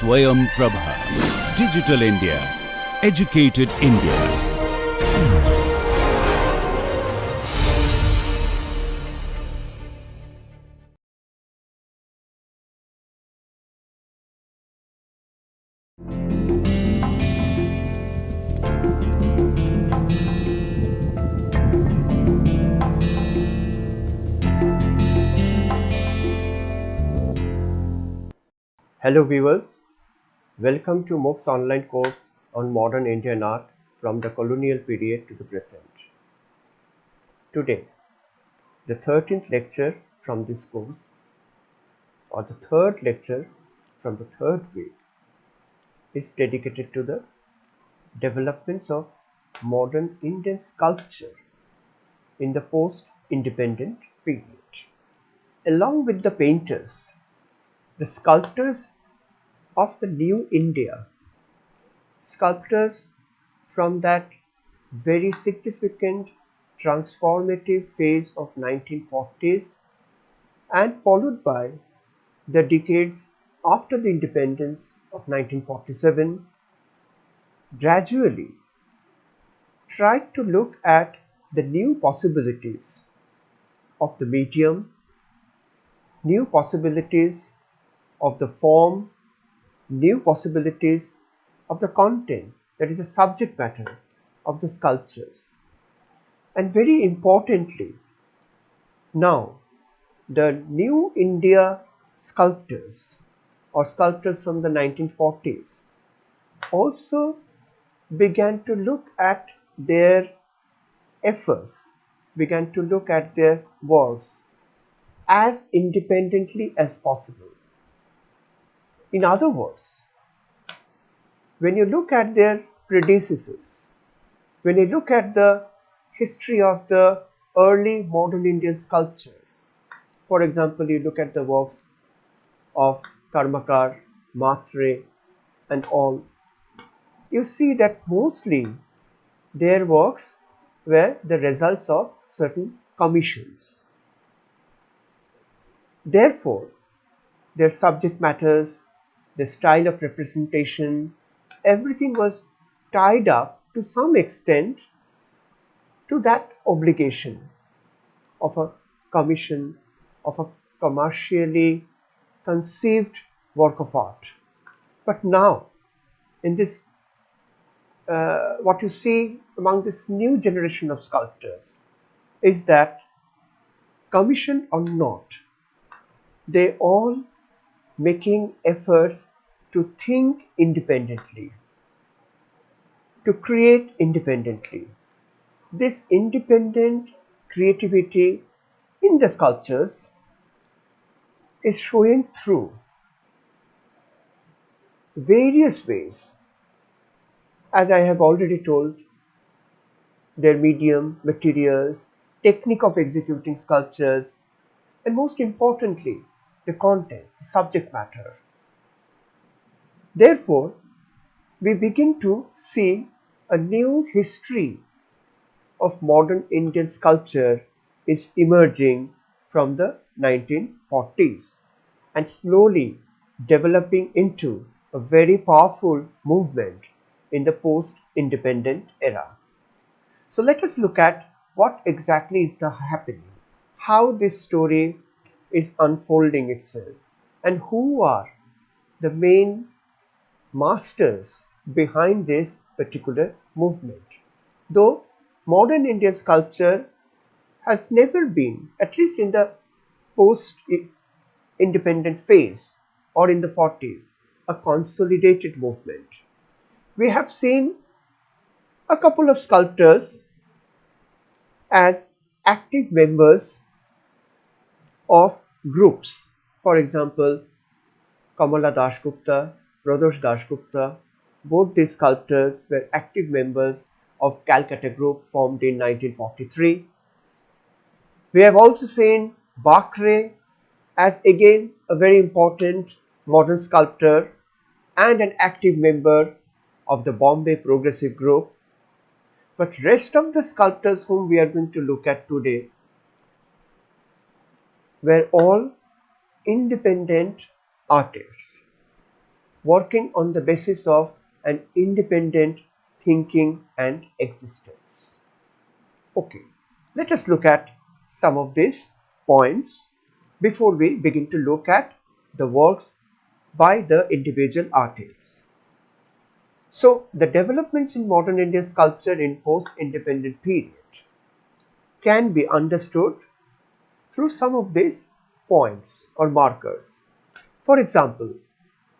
SwayamPrabha. Digital India. Educated India. Hello viewers, welcome to MOOC's online course on modern Indian art from the colonial period to the present. Today, the 13th lecture from this course, or the third lecture from the third week, is dedicated to the developments of modern Indian sculpture in the post-independent period. Along with the painters, the sculptors of the new India, sculptors from that very significant transformative phase of 1940s and followed by the decades after the independence of 1947, gradually tried to look at the new possibilities of the medium, new possibilities of the form, new possibilities of the content, that is the subject matter of the sculptures. And very importantly, now the new India sculptors or sculptors from the 1940s also began to look at their efforts, began to look at their works as independently as possible. In other words, when you look at their predecessors, when you look at the history of the early modern Indian sculpture, for example, you look at the works of Karmakar, Matre and all, you see that mostly their works were the results of certain commissions. Therefore, their subject matters, the style of representation, everything was tied up to some extent to that obligation of a commission, of a commercially conceived work of art. But now, in this, what you see among this new generation of sculptors is that, commission or not, they all making efforts to think independently, to create independently. This independent creativity in the sculptures is showing through various ways. As I have already told, their medium, materials, technique of executing sculptures, and most importantly, the content, the subject matter. Therefore, we begin to see a new history of modern Indian sculpture is emerging from the 1940s and slowly developing into a very powerful movement in the post-independent era. So let us look at what exactly is happening, how this story is unfolding itself, and who are the main masters behind this particular movement. Though modern Indian sculpture has never been, at least in the post-independent phase or in the 40s, a consolidated movement. We have seen a couple of sculptors as active members of groups. For example, Kamala Dasgupta, Pradosh Dasgupta, both these sculptors were active members of Calcutta group formed in 1943. We have also seen Bakre as again a very important modern sculptor and an active member of the Bombay Progressive Group. But rest of the sculptors whom we are going to look at today were all independent artists. working on the basis of an independent thinking and existence. Okay, let us look at some of these points before we begin to look at the works by the individual artists. So, the developments in modern Indian sculpture in post-independent period can be understood through some of these points or markers. For example,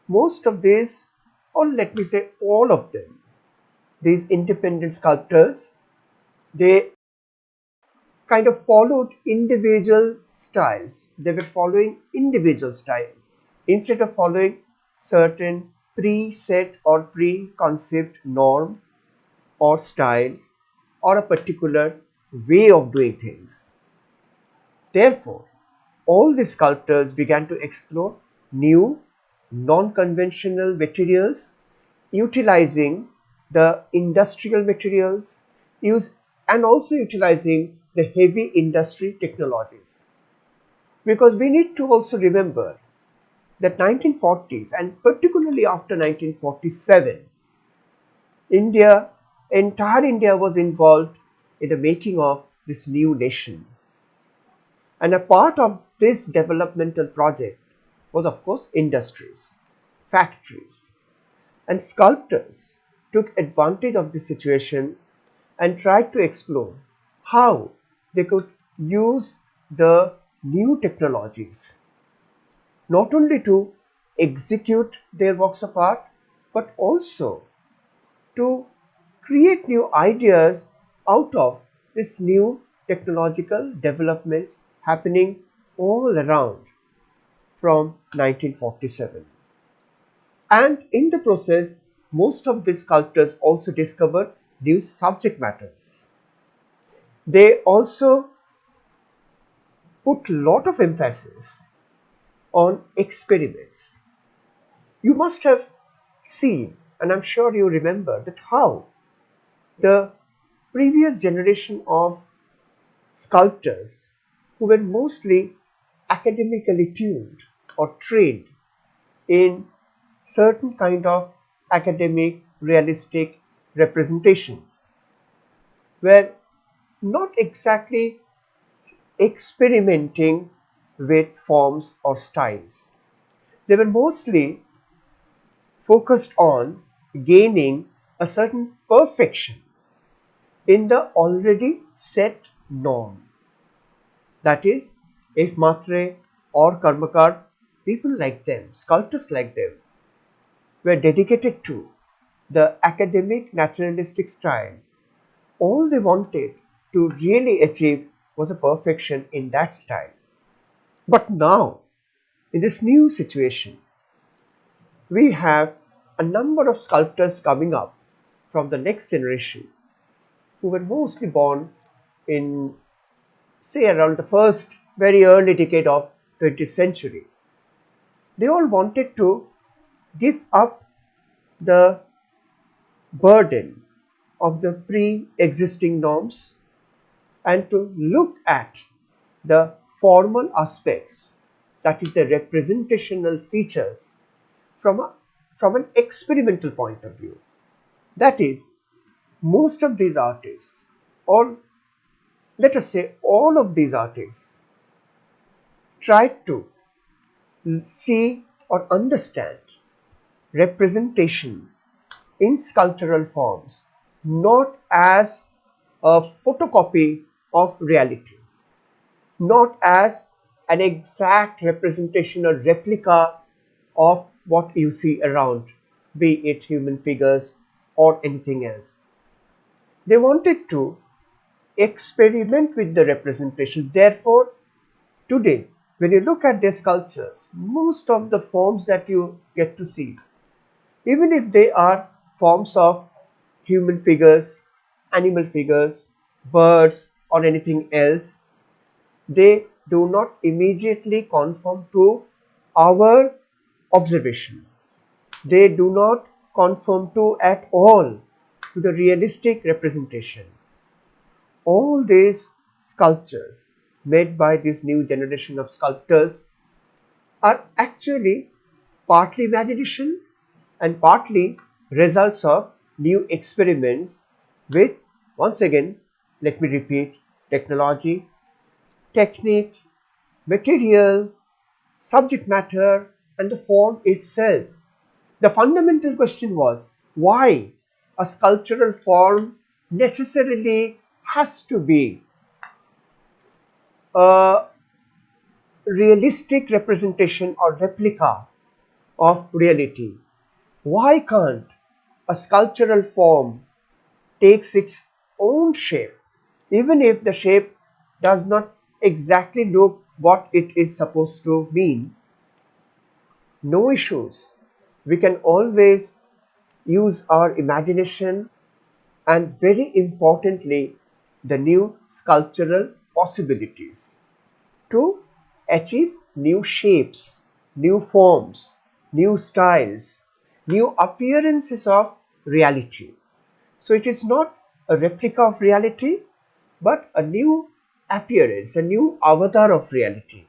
most of these, or let me say all of them, these independent sculptors, they kind of followed individual styles. They were following individual style instead of following certain preset or preconceived norm or style or a particular way of doing things. Therefore, all the sculptors began to explore new, non-conventional materials, utilizing the industrial materials, and also utilizing the heavy industry technologies. Because we need to also remember that 1940s and particularly after 1947, entire India was involved in the making of this new nation. And a part of this developmental project was, of course, industries, factories, and sculptors took advantage of this situation and tried to explore how they could use the new technologies not only to execute their works of art but also to create new ideas out of this new technological developments happening all around from 1947. And in the process, most of these sculptors also discovered new subject matters. They also put a lot of emphasis on experiments. You must have seen, and I'm sure you remember, that how the previous generation of sculptors who were mostly academically tuned or trained in certain kind of academic realistic representations were not exactly experimenting with forms or styles. They were mostly focused on gaining a certain perfection in the already set norm. That is, if Matre or Karmakar, people like them, sculptors like them, were dedicated to the academic naturalistic style, all they wanted to really achieve was a perfection in that style. But now, in this new situation, we have a number of sculptors coming up from the next generation who were mostly born in, say, around the first very early decade of 20th century. They all wanted to give up the burden of the pre-existing norms and to look at the formal aspects, that is the representational features from an experimental point of view. That is, most of these artists, or let us say all of these artists, tried to see or understand representation in sculptural forms not as a photocopy of reality, not as an exact representation or replica of what you see around, be it human figures or anything else. They wanted to experiment with the representations. Therefore, today, when you look at their sculptures, most of the forms that you get to see, even if they are forms of human figures, animal figures, birds, or anything else, they do not immediately conform to our observation. They do not conform to at all to the realistic representation. All these sculptures made by this new generation of sculptors are actually partly imagination and partly results of new experiments with, once again, let me repeat, technology, technique, material, subject matter, and the form itself. The fundamental question was why a sculptural form necessarily has to be a realistic representation or replica of reality. Why can't a sculptural form takes its own shape, even if the shape does not exactly look what it is supposed to mean? No issues. We can always use our imagination and, very importantly, the new sculptural possibilities to achieve new shapes, new forms, new styles, new appearances of reality. So it is not a replica of reality, but a new appearance, a new avatar of reality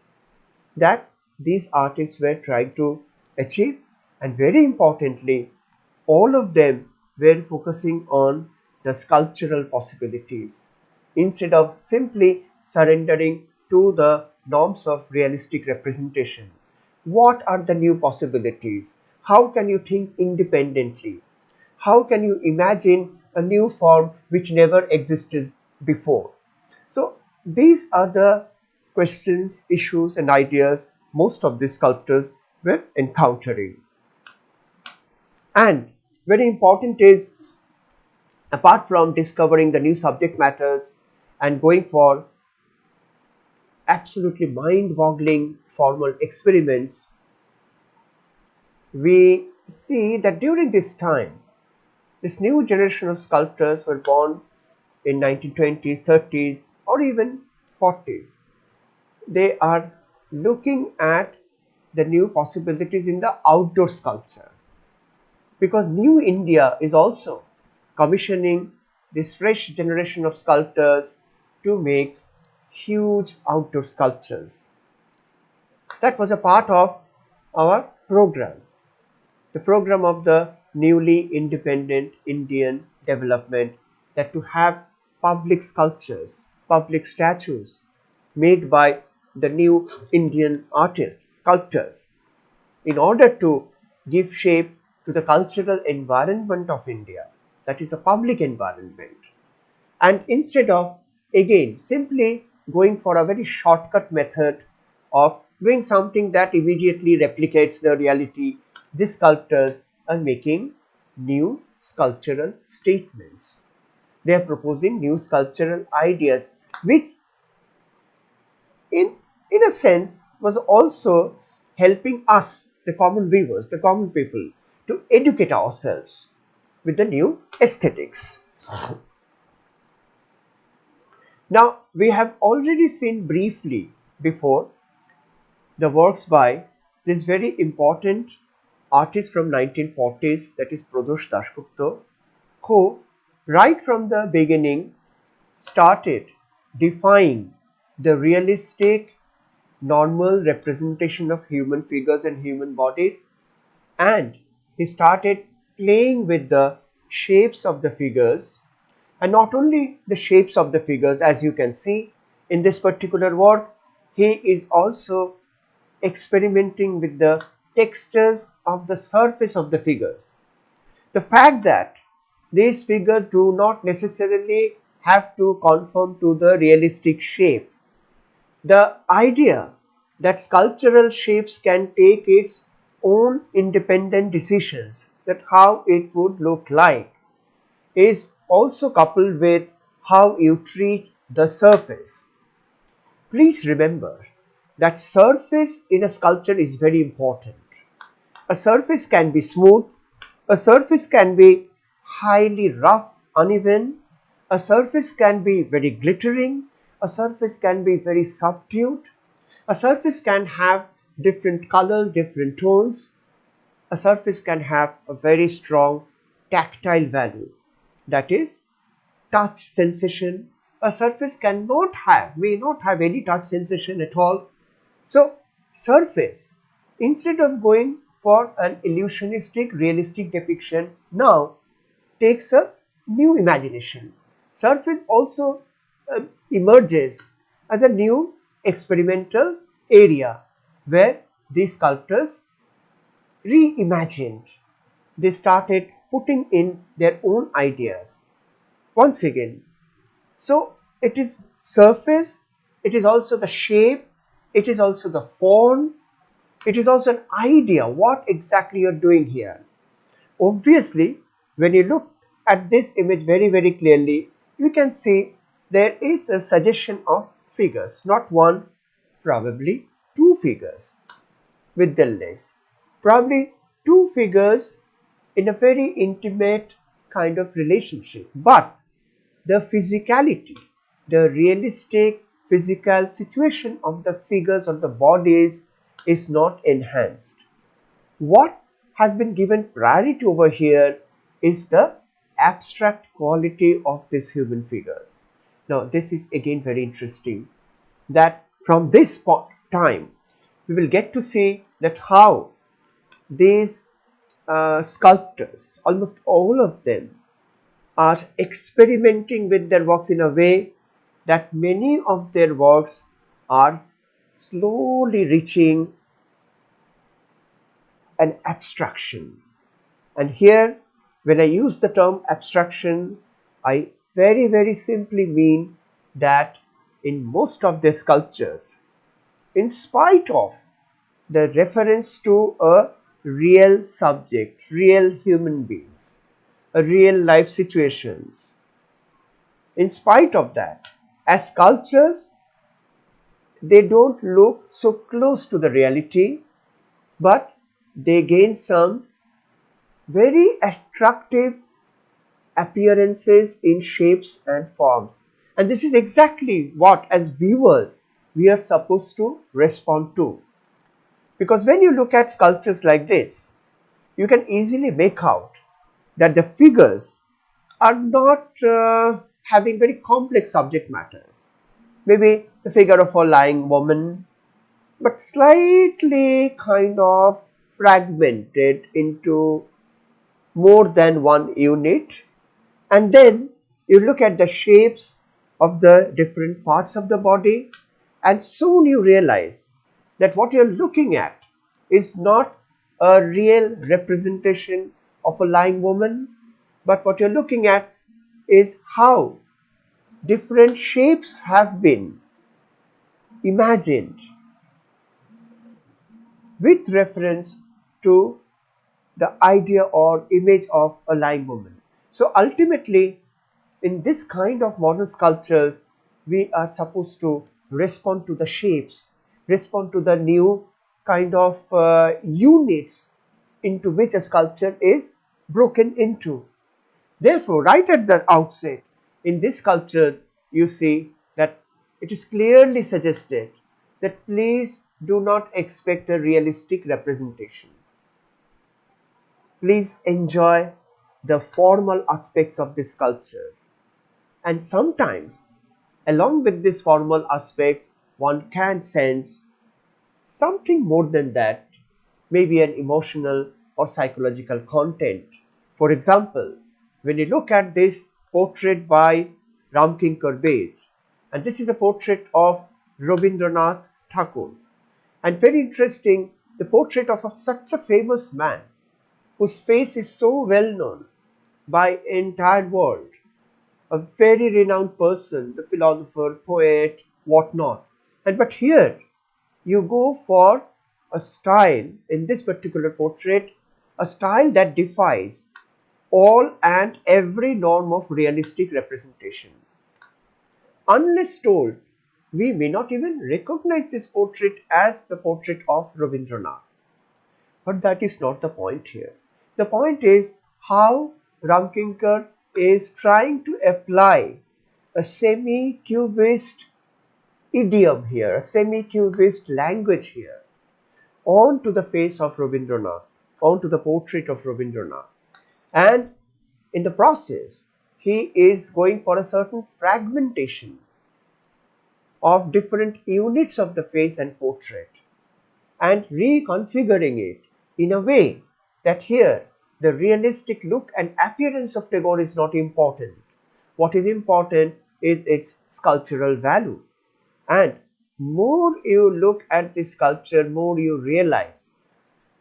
that these artists were trying to achieve, and very importantly, all of them were focusing on the sculptural possibilities instead of simply surrendering to the norms of realistic representation. What are the new possibilities? How can you think independently? How can you imagine a new form which never existed before? So these are the questions, issues, and ideas most of these sculptors were encountering. And very important is, apart from discovering the new subject matters and going for absolutely mind-boggling formal experiments, we see that during this time, this new generation of sculptors were born in 1920s, 30s, or even 40s. They are looking at the new possibilities in the outdoor sculpture, because New India is also commissioning this fresh generation of sculptors to make huge outdoor sculptures. That was a part of our program, the program of the newly independent Indian development, that to have public sculptures, public statues made by the new Indian artists, sculptors, in order to give shape to the cultural environment of India, that is the public environment. And instead of again simply going for a very shortcut method of doing something that immediately replicates the reality, these sculptors are making new sculptural statements. They are proposing new sculptural ideas, which in, in a sense was also helping us, the common viewers, the common people, to educate ourselves with the new aesthetics. Now, we have already seen briefly before the works by this very important artist from 1940s, that is Pradosh Dasgupta, who right from the beginning started defying the realistic normal representation of human figures and human bodies, and he started playing with the shapes of the figures, and not only the shapes of the figures, as you can see in this particular work, he is also experimenting with the textures of the surface of the figures. The fact that these figures do not necessarily have to conform to the realistic shape, the idea that sculptural shapes can take its own independent decisions, that how it would look like, is also coupled with how you treat the surface. Please remember that surface in a sculpture is very important. A surface can be smooth, a surface can be highly rough, uneven, a surface can be very glittering, a surface can be very subdued, a surface can have different colors, different tones, a surface can have a very strong tactile value, that is touch sensation. A surface may not have any touch sensation at all. So surface, instead of going for an illusionistic realistic depiction now takes a new imagination. Surface also emerges as a new experimental area where these sculptors reimagined. They started putting in their own ideas. Once again, so it is surface, it is also the shape, it is also the form, it is also an idea what exactly you are doing here. Obviously, when you look at this image very clearly, you can see there is a suggestion of figures, not one, probably two figures with their legs. Probably two figures in a very intimate kind of relationship. But the physicality, the realistic physical situation of the figures of the bodies is not enhanced. What has been given priority over here is the abstract quality of these human figures. Now, this is again very interesting that from this time we will get to see that how these sculptors, almost all of them, are experimenting with their works in a way that many of their works are slowly reaching an abstraction. And here, when I use the term abstraction, I very simply mean that in most of their sculptures, in spite of the reference to a real subject, real human beings, a real life situations, in spite of that, as sculptures, they don't look so close to the reality, but they gain some very attractive appearances in shapes and forms. And this is exactly what, as viewers, we are supposed to respond to. Because when you look at sculptures like this, you can easily make out that the figures are not having very complex subject matters. Maybe the figure of a lying woman, but slightly kind of fragmented into more than one unit. And then you look at the shapes of the different parts of the body, and soon you realize that what you're looking at is not a real representation of a lying woman, but what you're looking at is how different shapes have been imagined with reference to the idea or image of a lying woman. So ultimately, in this kind of modern sculptures, we are supposed to respond to the shapes, respond to the new kind of units into which a sculpture is broken into. Therefore, right at the outset, in these sculptures, you see that it is clearly suggested that please do not expect a realistic representation. Please enjoy the formal aspects of this sculpture. And sometimes, along with these formal aspects, one can sense something more than that, maybe an emotional or psychological content. For example, when you look at this portrait by Ramkinkar Bej, and this is a portrait of Rabindranath Tagore, and very interesting, the portrait of such a famous man whose face is so well known by entire world, a very renowned person, the philosopher, poet, whatnot. And but here you go for a style in this particular portrait, a style that defies all and every norm of realistic representation. Unless told, we may not even recognize this portrait as the portrait of Rabindranath. But that is not the point here. The point is how Ramkinkar is trying to apply a semi-cubist idiom here, a semi-cubist language here, onto the face of Rabindranath, onto the portrait of Rabindranath. And in the process, he is going for a certain fragmentation of different units of the face and portrait and reconfiguring it in a way that here the realistic look and appearance of Tagore is not important. What is important is its sculptural value. And more you look at this sculpture, more you realize,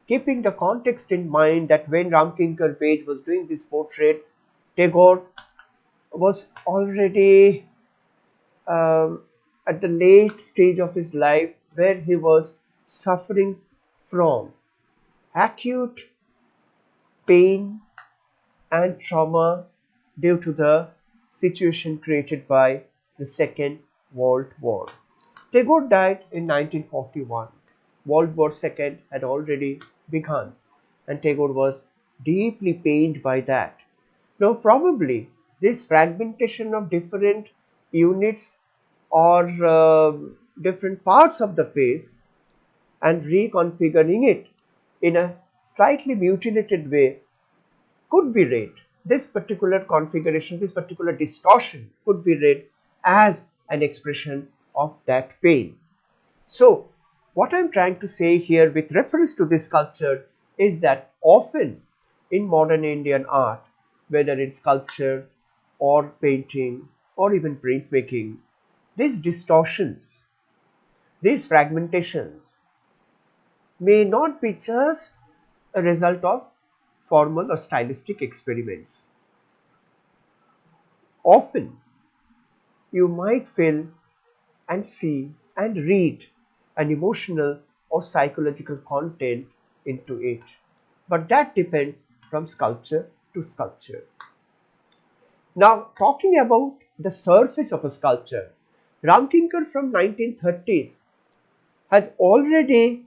keeping the context in mind, that when Ramkinkar Bej was doing this portrait, Tagore was already at the late stage of his life where he was suffering from acute pain and trauma due to the situation created by the Second World War. Tagore died in 1941. World War II had already begun, and Tagore was deeply pained by that. Now, probably this fragmentation of different units or different parts of the face and reconfiguring it in a slightly mutilated way could be read. This particular configuration, this particular distortion could be read as an expression of that pain. So, what I am trying to say here with reference to this sculpture is that often in modern Indian art, whether it's sculpture or painting or even printmaking, these distortions, these fragmentations may not be just a result of formal or stylistic experiments. Often you might feel and see and read an emotional or psychological content into it. But that depends from sculpture to sculpture. Now, talking about the surface of a sculpture, Ramkinkar from 1930s has already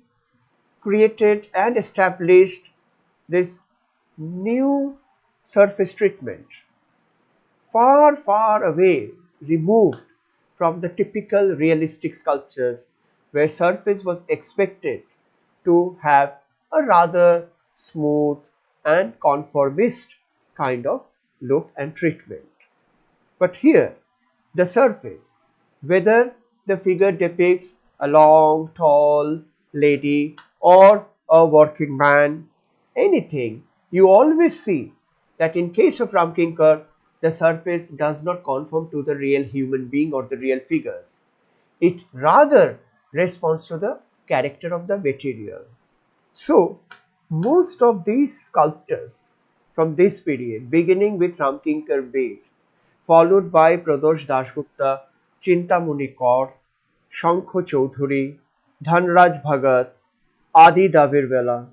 created and established this new surface treatment, far away removed from the typical realistic sculptures where surface was expected to have a rather smooth and conformist kind of look and treatment. But here, the surface, whether the figure depicts a long, tall lady or a working man, anything, you always see that in case of Ramkinkar, the surface does not conform to the real human being or the real figures. It rather responds to the character of the material. So, most of these sculptors from this period, beginning with Ramkinkar Bej, followed by Pradosh Dasgupta, Chintamani Kaur, Shankho Chaudhuri, Dhanraj Bhagat, Adi Davirwala,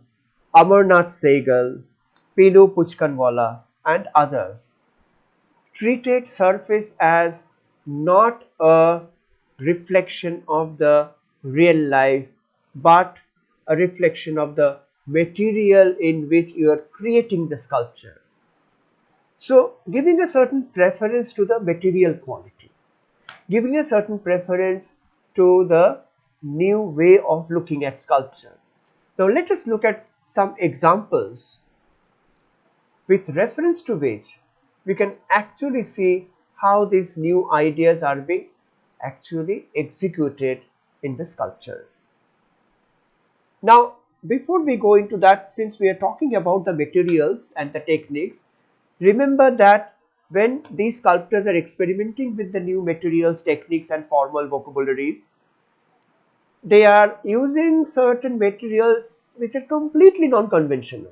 Amarnath Sehgal, Pilu Puchkanwala, and others, treated surface as not a reflection of the real life but a reflection of the material in which you are creating the sculpture. So, giving a certain preference to the material quality, giving a certain preference to the new way of looking at sculpture. Now, let us look at some examples with reference to which we can actually see how these new ideas are being actually executed in the sculptures. Now, before we go into that, since we are talking about the materials and the techniques, remember that when these sculptors are experimenting with the new materials, techniques and formal vocabulary, they are using certain materials which are completely non-conventional.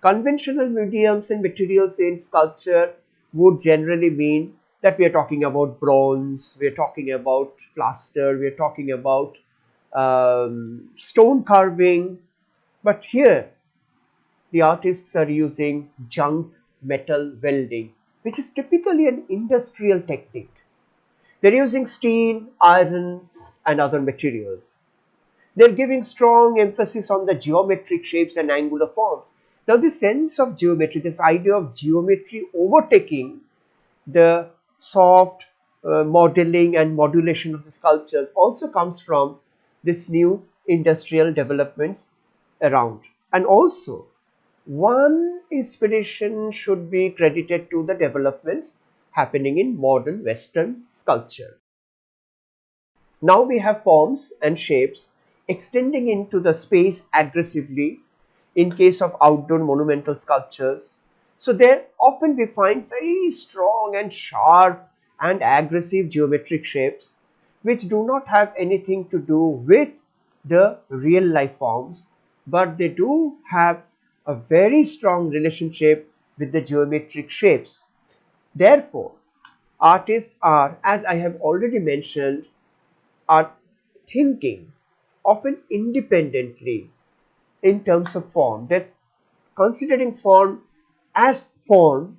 Conventional mediums and materials in sculpture would generally mean that we are talking about bronze, we are talking about plaster, we are talking about stone carving. But here the artists are using junk metal welding, which is typically an industrial technique. They're using steel, iron, and other materials. They're giving strong emphasis on the geometric shapes and angular forms. Now, this sense of geometry, this idea of geometry overtaking the soft modeling and modulation of the sculptures also comes from this new industrial developments around. And also, one inspiration should be credited to the developments happening in modern Western sculpture. Now we have forms and shapes extending into the space aggressively in case of outdoor monumental sculptures. So there often we find very strong and sharp and aggressive geometric shapes which do not have anything to do with the real life forms, but they do have a very strong relationship with the geometric shapes. Therefore, artists are, as I have already mentioned, are thinking often independently in terms of form. They're considering form as form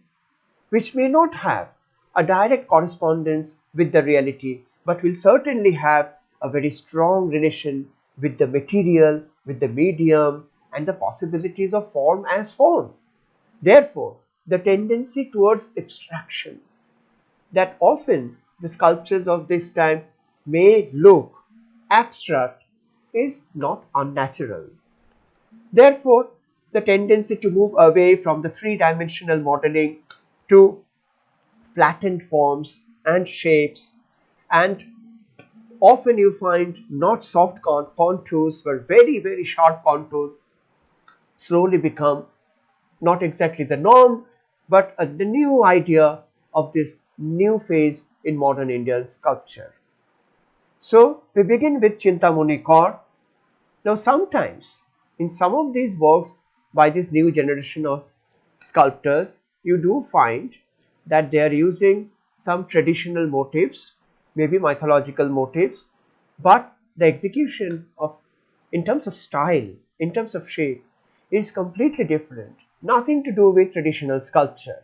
which may not have a direct correspondence with the reality, but will certainly have a very strong relation with the material, with the medium, and the possibilities of form as form. Therefore, the tendency towards abstraction, that often the sculptures of this time may look abstract, is not unnatural. Therefore, the tendency to move away from the three-dimensional modeling to flattened forms and shapes, and often you find not soft contours but very sharp contours slowly become not exactly the norm, but the new idea of this new phase in modern Indian sculpture. So we begin with Chintamani Kaur. Now sometimes in some of these works by this new generation of sculptors, you do find that they are using some traditional motifs, maybe mythological motifs, but the execution of, in terms of style, in terms of shape, is completely different, nothing to do with traditional sculpture.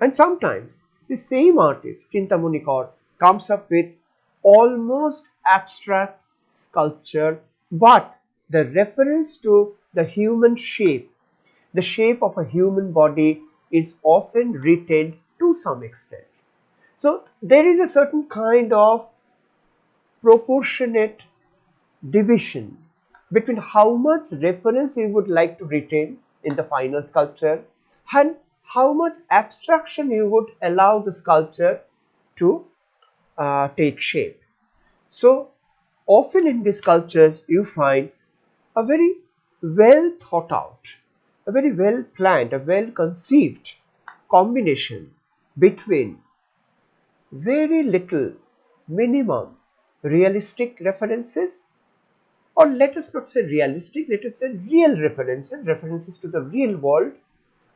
And sometimes the same artist, Chintamani Kaur, comes up with almost abstract sculpture, but the reference to the human shape, the shape of a human body, is often retained to some extent. So there is a certain kind of proportionate division between how much reference you would like to retain in the final sculpture and how much abstraction you would allow the sculpture to take shape. So often in these sculptures you find a very well thought out, a very well planned, a well conceived combination between very little, minimum realistic references, or let us not say realistic, let us say real references, references to the real world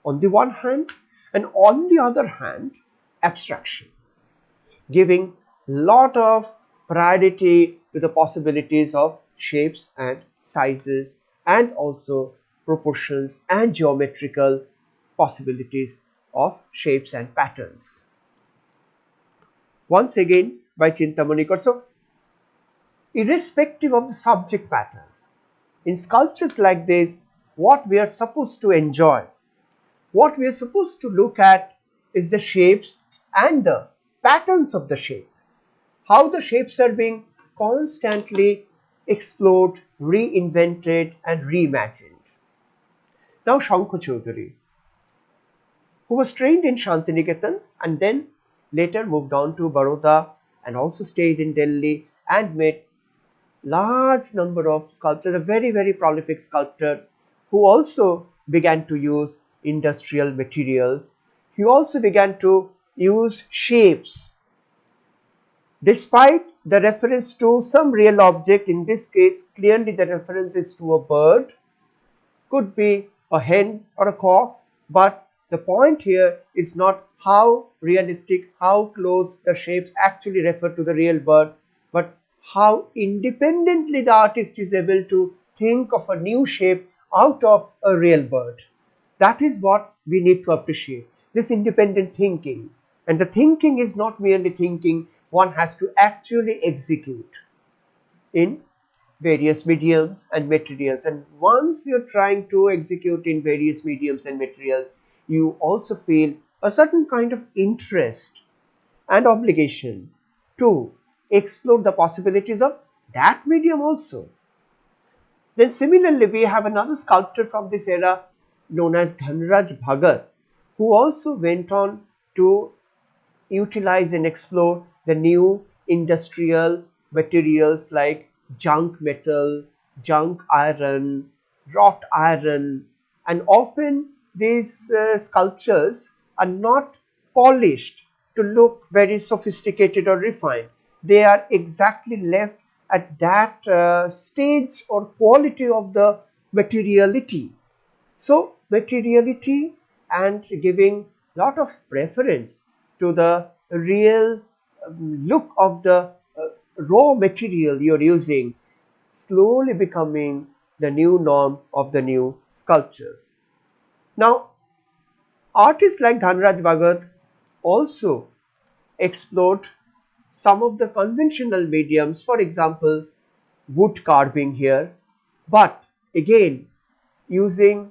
on the one hand, and on the other hand, abstraction, giving lot of priority to the possibilities of shapes and sizes and also proportions and geometrical possibilities of shapes and patterns. Once again by Chintamani Kaur. So irrespective of the subject matter, in sculptures like this, what we are supposed to enjoy, what we are supposed to look at is the shapes and the patterns of the shape, how the shapes are being constantly explored, reinvented and reimagined. Now Shankha Chaudhary, who was trained in Shantiniketan and then later moved on to Baroda and also stayed in Delhi and made large number of sculptures, a very prolific sculptor who also began to use industrial materials. He also began to use shapes despite the reference to some real object. In this case clearly the reference is to a bird, could be a hen or a cock, but the point here is not how realistic, how close the shapes actually refer to the real bird, but how independently the artist is able to think of a new shape out of a real bird. That is what we need to appreciate, this independent thinking. And the thinking is not merely thinking, one has to actually execute in various mediums and materials. And once you're trying to execute in various mediums and materials, you also feel a certain kind of interest and obligation to explore the possibilities of that medium also. Then similarly, we have another sculptor from this era known as Dhanraj Bhagat, who also went on to utilize and explore the new industrial materials like junk metal, junk iron, wrought iron, and often these sculptures are not polished to look very sophisticated or refined. They are exactly left at that stage or quality of the materiality. So materiality and giving lot of preference to the real look of the raw material you're using, slowly becoming the new norm of the new sculptures. Now, artists like Dhanraj Bhagat also explored some of the conventional mediums, for example, wood carving here, but again using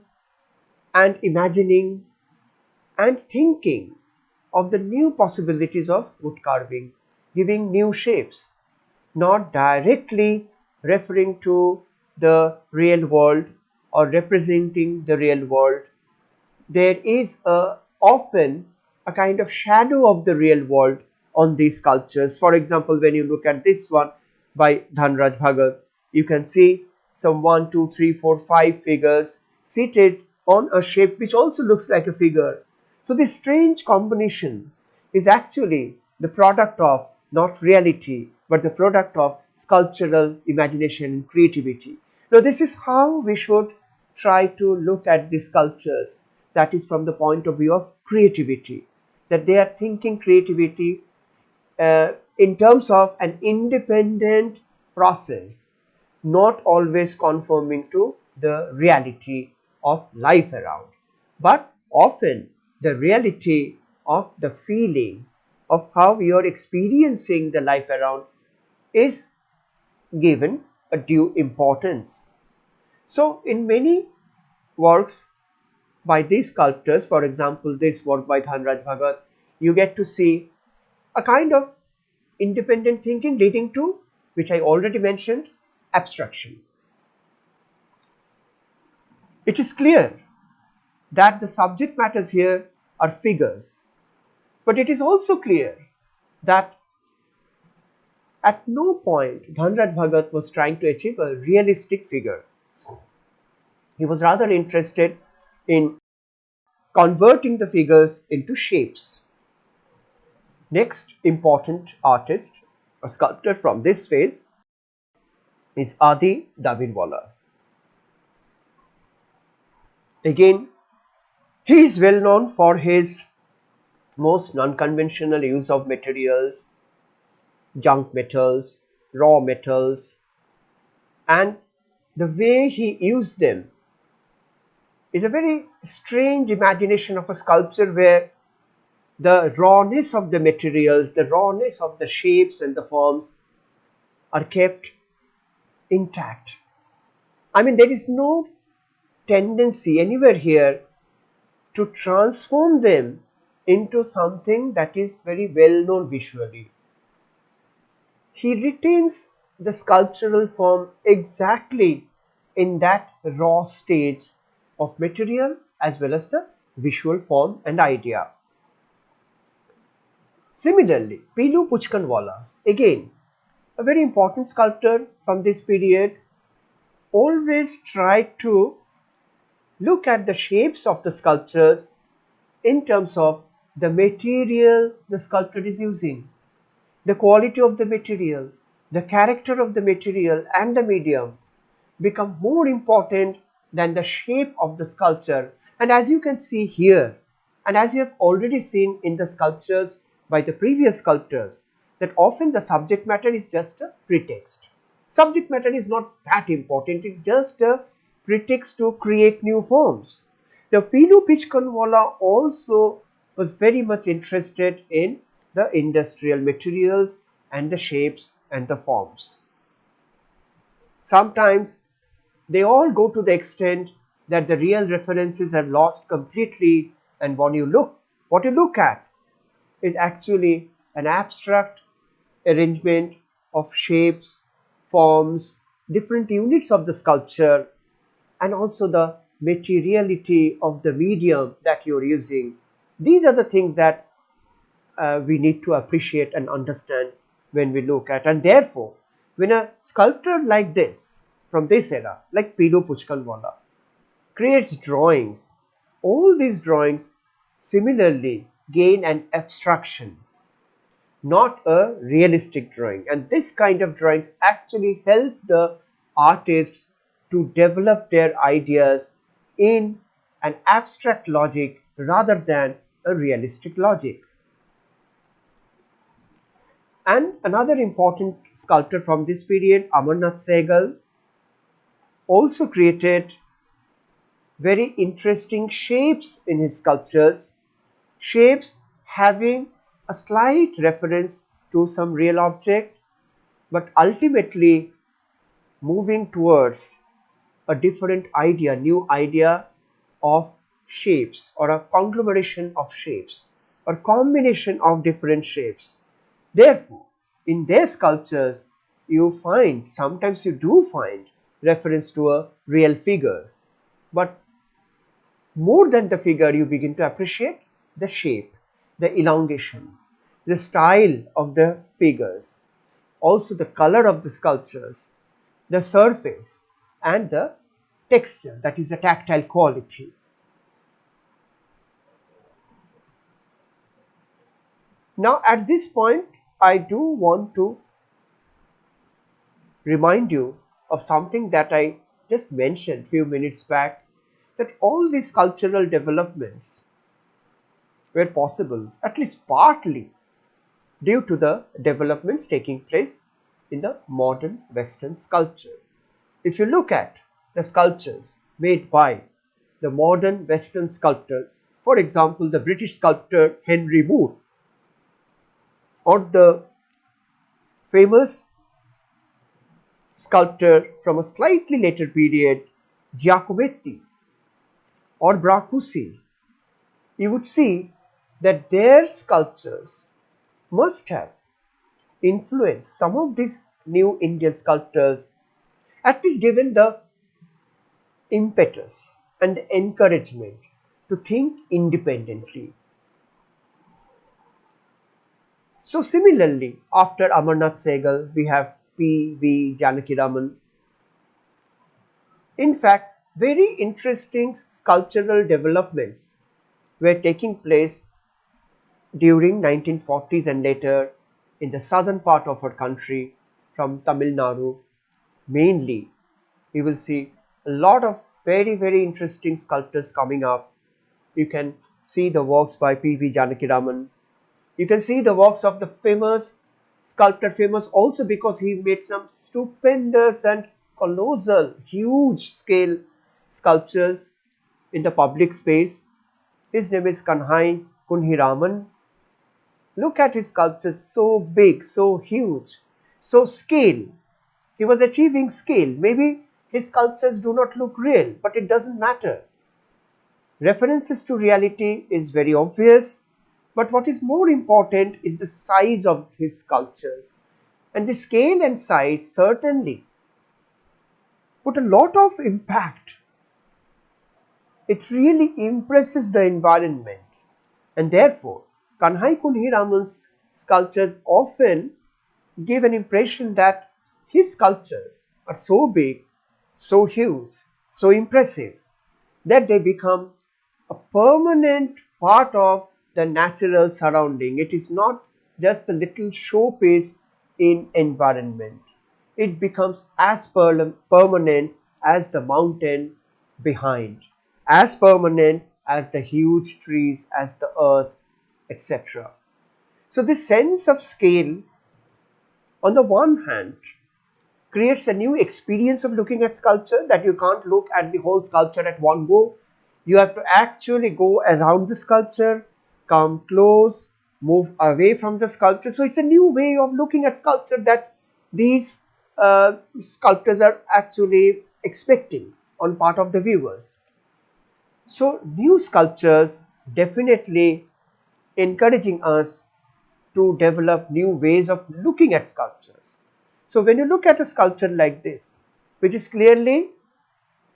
and imagining and thinking of the new possibilities of wood carving, giving new shapes, not directly referring to the real world or representing the real world. There is often a kind of shadow of the real world on these sculptures. For example, when you look at this one by Dhanraj Bhagat, you can see some 1, 2, 3, 4, 5 figures seated on a shape which also looks like a figure. So this strange combination is actually the product of not reality but the product of sculptural imagination and creativity. Now this is how we should try to look at the sculptures, that is from the point of view of creativity, that they are thinking creativity in terms of an independent process, not always conforming to the reality of life around, but often the reality of the feeling of how you are experiencing the life around is given a due importance. So, in many works by these sculptors, for example, this work by Dhanraj Bhagat, you get to see a kind of independent thinking leading to, which I already mentioned, abstraction. It is clear that the subject matters here are figures, but it is also clear that at no point Dhanraj Bhagat was trying to achieve a realistic figure. He was rather interested in converting the figures into shapes. Next important artist, a sculptor from this phase, is Adi Davidwala. Again, he is well known for his most non-conventional use of materials, junk metals, raw metals, and the way he used them is a very strange imagination of a sculpture where the rawness of the materials, the rawness of the shapes and the forms are kept intact. I mean, there is no tendency anywhere here to transform them into something that is very well known visually. He retains the sculptural form exactly in that raw stage of material as well as the visual form and idea. Similarly, Pilu Puchkanwala, again a very important sculptor from this period, always tried to look at the shapes of the sculptures in terms of the material the sculptor is using, the quality of the material, the character of the material and the medium become more important than the shape of the sculpture. And as you can see here, and as you have already seen in the sculptures by the previous sculptors, that often the subject matter is just a pretext. Subject matter is not that important, it's just a pretext to create new forms. Now, Pilu Pichkanwala also was very much interested in the industrial materials and the shapes and the forms. Sometimes they all go to the extent that the real references are lost completely, and what you look at is actually an abstract arrangement of shapes, forms, different units of the sculpture, and also the materiality of the medium that you're using. These are the things that we need to appreciate and understand when we look at. And therefore, when a sculptor like this, from this era, like Pilu Puchkanwala, creates drawings. All these drawings similarly gain an abstraction, not a realistic drawing. And this kind of drawings actually help the artists to develop their ideas in an abstract logic rather than a realistic logic. And another important sculptor from this period, Amarnath Sehgal, also created very interesting shapes in his sculptures, shapes having a slight reference to some real object, but ultimately moving towards a different idea, new idea of shapes, or a conglomeration of shapes, or combination of different shapes. Therefore, in their sculptures, sometimes you do find reference to a real figure, but more than the figure, you begin to appreciate the shape, the elongation, the style of the figures, also the color of the sculptures, the surface, and the texture, that is the tactile quality. Now, at this point, I do want to remind you of something that I just mentioned few minutes back, that all these cultural developments were possible, at least partly, due to the developments taking place in the modern Western sculpture. If you look at the sculptures made by the modern Western sculptors, for example, the British sculptor Henry Moore, or the famous sculptor from a slightly later period, Giacometti or Brancusi, you would see that their sculptures must have influenced some of these new Indian sculptors, at least given the impetus and the encouragement to think independently. So similarly, after Amarnath Sehgal, we have P.V. Janakiraman. In fact, very interesting sculptural developments were taking place during 1940s and later in the southern part of our country, from Tamil Nadu. Mainly, you will see a lot of very interesting sculptors coming up. You can see the works by P.V. Janakiraman. You can see the works of the famous sculptor, famous also because he made some stupendous and colossal, huge scale sculptures in the public space. His name is Kanhai Kunhiraman. Look at his sculptures, so big, so huge, so scale. He was achieving scale. Maybe his sculptures do not look real, but it doesn't matter. References to reality is very obvious, but what is more important is the size of his sculptures. And the scale and size certainly put a lot of impact. It really impresses the environment. And therefore, Kanhai Kunhiraman's sculptures often give an impression that his sculptures are so big, so huge, so impressive, that they become a permanent part of the natural surrounding. It is not just a little showpiece in environment. It becomes as permanent as the mountain behind, as permanent as the huge trees, as the earth, etc. So this sense of scale, on the one hand, creates a new experience of looking at sculpture, that you can't look at the whole sculpture at one go. You have to actually go around the sculpture, come close, move away from the sculpture. So it's a new way of looking at sculpture that these sculptors are actually expecting on part of the viewers. So new sculptures definitely encouraging us to develop new ways of looking at sculptures. So when you look at a sculpture like this, which is clearly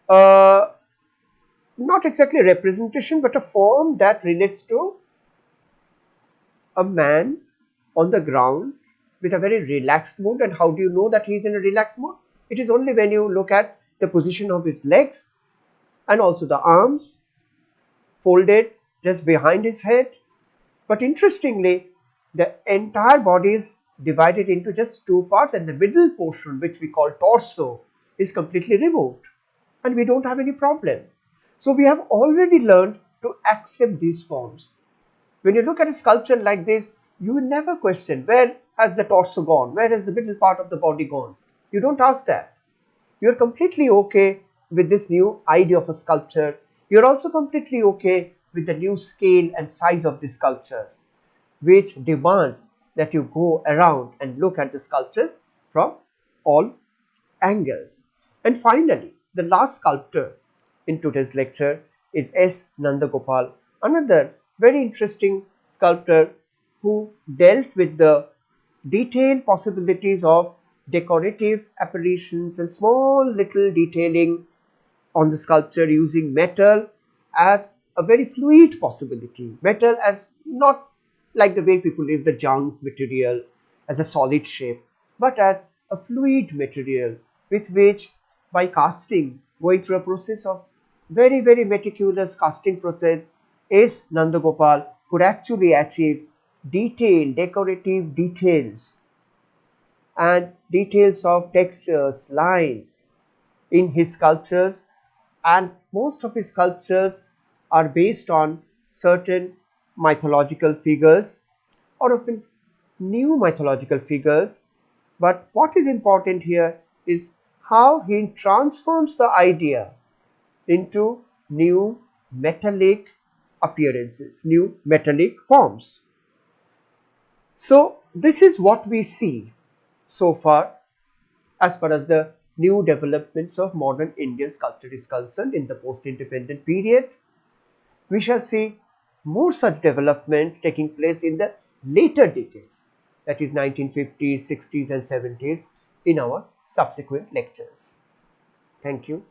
not exactly a representation, but a form that relates to a man on the ground with a very relaxed mood. And how do you know that he is in a relaxed mood? It is only when you look at the position of his legs and also the arms folded just behind his head. But interestingly, the entire body is divided into just two parts, and the middle portion, which we call torso, is completely removed, and we don't have any problem. So we have already learned to accept these forms. When you look at a sculpture like this, you will never question where has the torso gone, where has the middle part of the body gone. You don't ask that. You're completely okay with this new idea of a sculpture. You're also completely okay with the new scale and size of the sculptures, which demands that you go around and look at the sculptures from all angles. And finally, the last sculptor in today's lecture is S. Nandagopal, another very interesting sculptor who dealt with the detailed possibilities of decorative apparitions and small little detailing on the sculpture using metal as a very fluid possibility. Metal as not like the way people use the junk material as a solid shape, but as a fluid material with which, by casting, going through a process of very meticulous casting process, S. Nandagopal could actually achieve detailed decorative details and details of textures, lines in his sculptures, and most of his sculptures are based on certain mythological figures or often new mythological figures. But what is important here is how he transforms the idea into new metallic appearances, new metallic forms. So this is what we see so far as the new developments of modern Indian sculpture is concerned in the post-independent period. We shall see more such developments taking place in the later decades, that is 1950s, 60s and 70s, in our subsequent lectures. Thank you.